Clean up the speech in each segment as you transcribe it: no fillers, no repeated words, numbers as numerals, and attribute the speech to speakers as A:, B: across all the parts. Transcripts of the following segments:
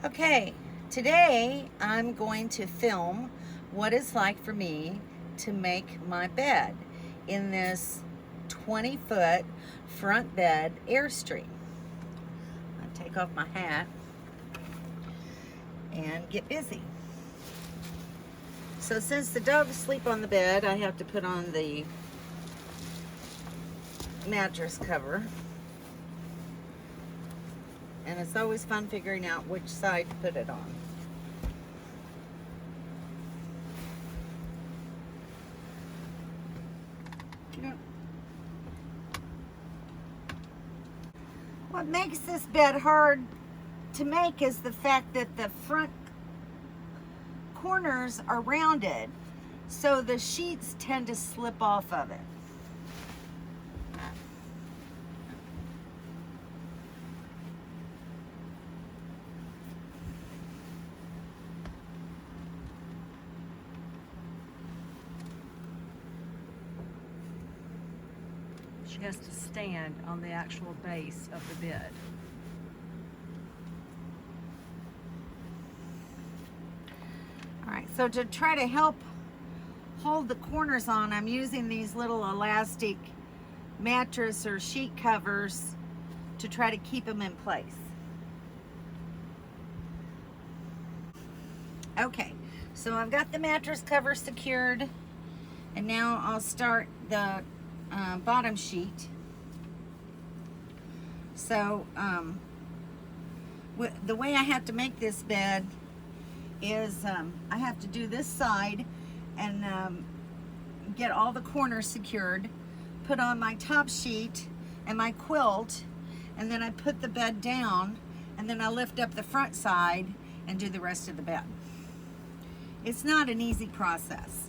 A: Okay, today I'm going to film what it's like for me to make my bed in this 20-foot front bed Airstream. I'll take off my hat and get busy. So since the dogs sleep on the bed, I have to put on the mattress cover. And it's always fun figuring out which side to put it on. What makes this bed hard to make is the fact that the front corners are rounded, so the sheets tend to slip off of it.
B: She has to stand on the actual base of the bed.
A: All right, so to try to help hold the corners on, I'm using these little elastic mattress or sheet covers to try to keep them in place. Okay, so I've got the mattress cover secured, and now I'll start the bottom sheet. So the way I have to make this bed is I have to do this side and get all the corners secured, put on my top sheet and my quilt, and then I put the bed down, and then I lift up the front side and do the rest of the bed. It's not an easy process.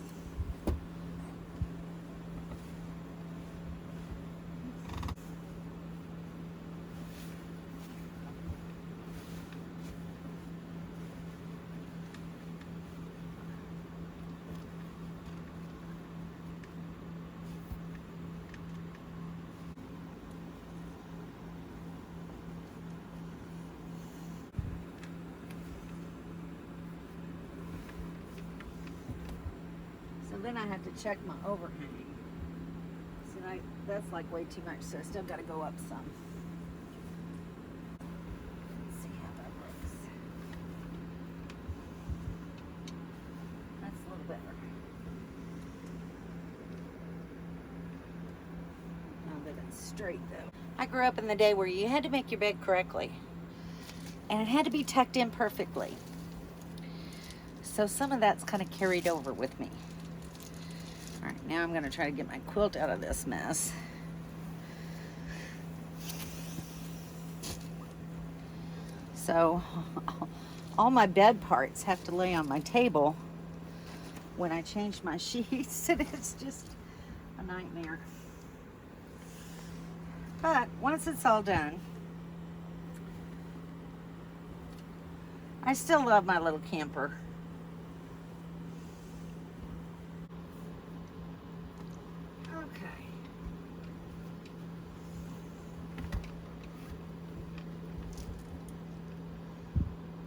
A: So then I have to check my overhang. So that's like way too much, so I still got to go up some. Let's see how that looks. That's a little better. Now that it's straight though. I grew up in the day where you had to make your bed correctly, and it had to be tucked in perfectly. So some of that's kind of carried over with me. All right, now I'm going to try to get my quilt out of this mess. So all my bed parts have to lay on my table when I change my sheets, and it's just a nightmare. But once it's all done, I still love my little camper.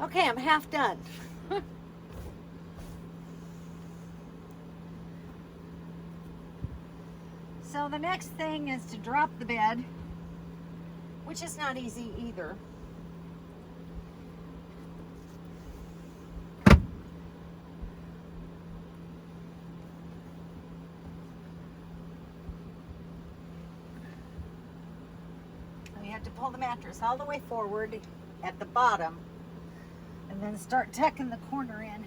A: Okay, I'm half done. So the next thing is to drop the bed, which is not easy either. And you have to pull the mattress all the way forward at the bottom, and then start tucking the corner in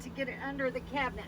A: to get it under the cabinet.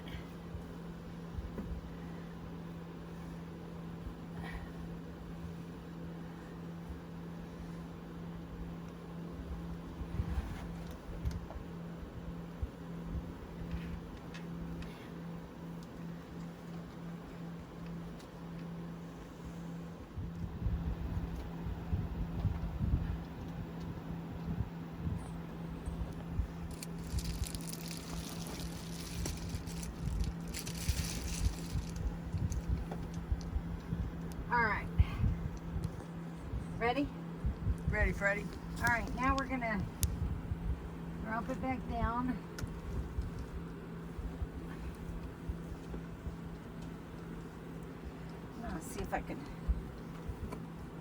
C: Ready, Freddie?
A: All right, now we're gonna drop it back down. Let's see if I can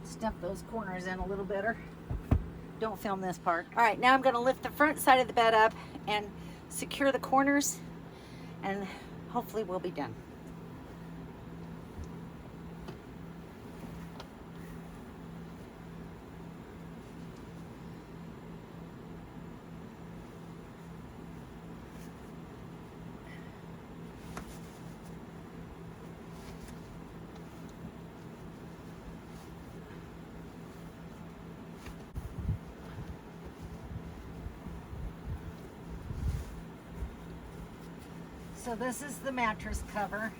A: stuff those corners in a little better. Don't film this part. All right, now I'm gonna lift the front side of the bed up and secure the corners, and hopefully we'll be done. So this is the mattress cover.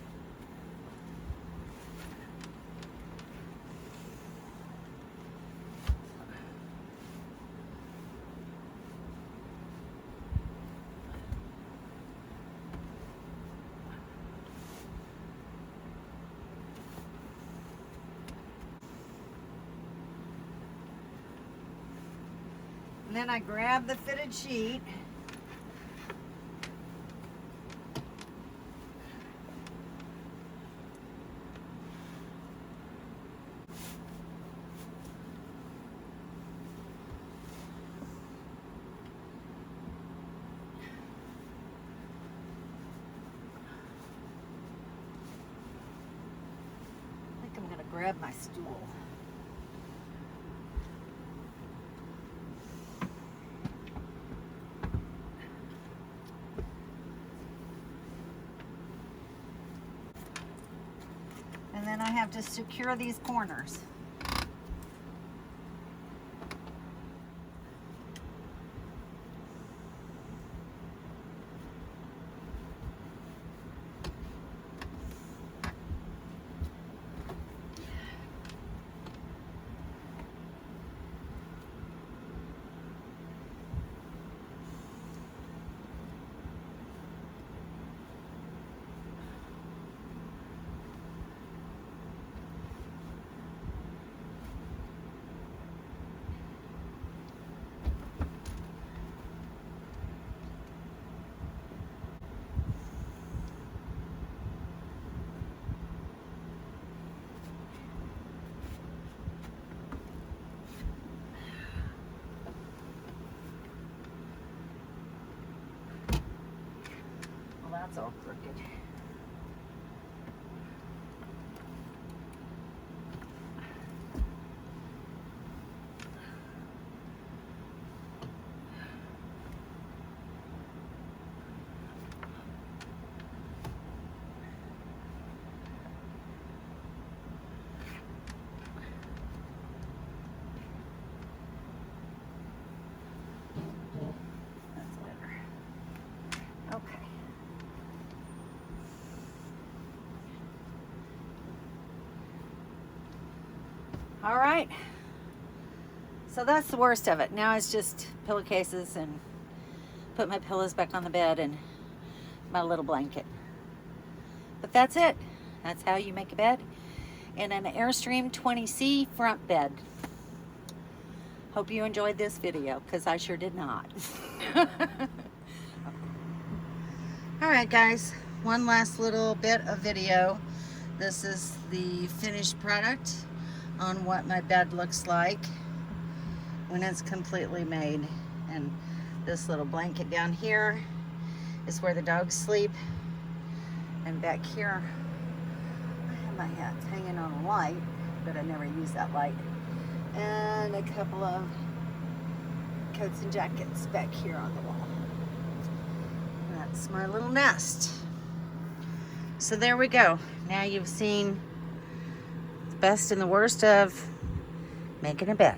A: And then I grab the fitted sheet. I'm gonna grab my stool. And then I have to secure these corners. Well, that's all crooked. That's better. Okay. All right. So that's the worst of it. Now it's just pillowcases and put my pillows back on the bed and my little blanket. But that's it. That's how you make a bed in an Airstream 20c front bed. Hope you enjoyed this video, because I sure did not. All right, guys, one last little bit of video. This is the finished product on what my bed looks like when it's completely made. And this little blanket down here is where the dogs sleep. And back here, I have my hat hanging on a light, but I never use that light. And a couple of coats and jackets back here on the wall. That's my little nest. So there we go. Now you've seen the best and the worst of making a bed.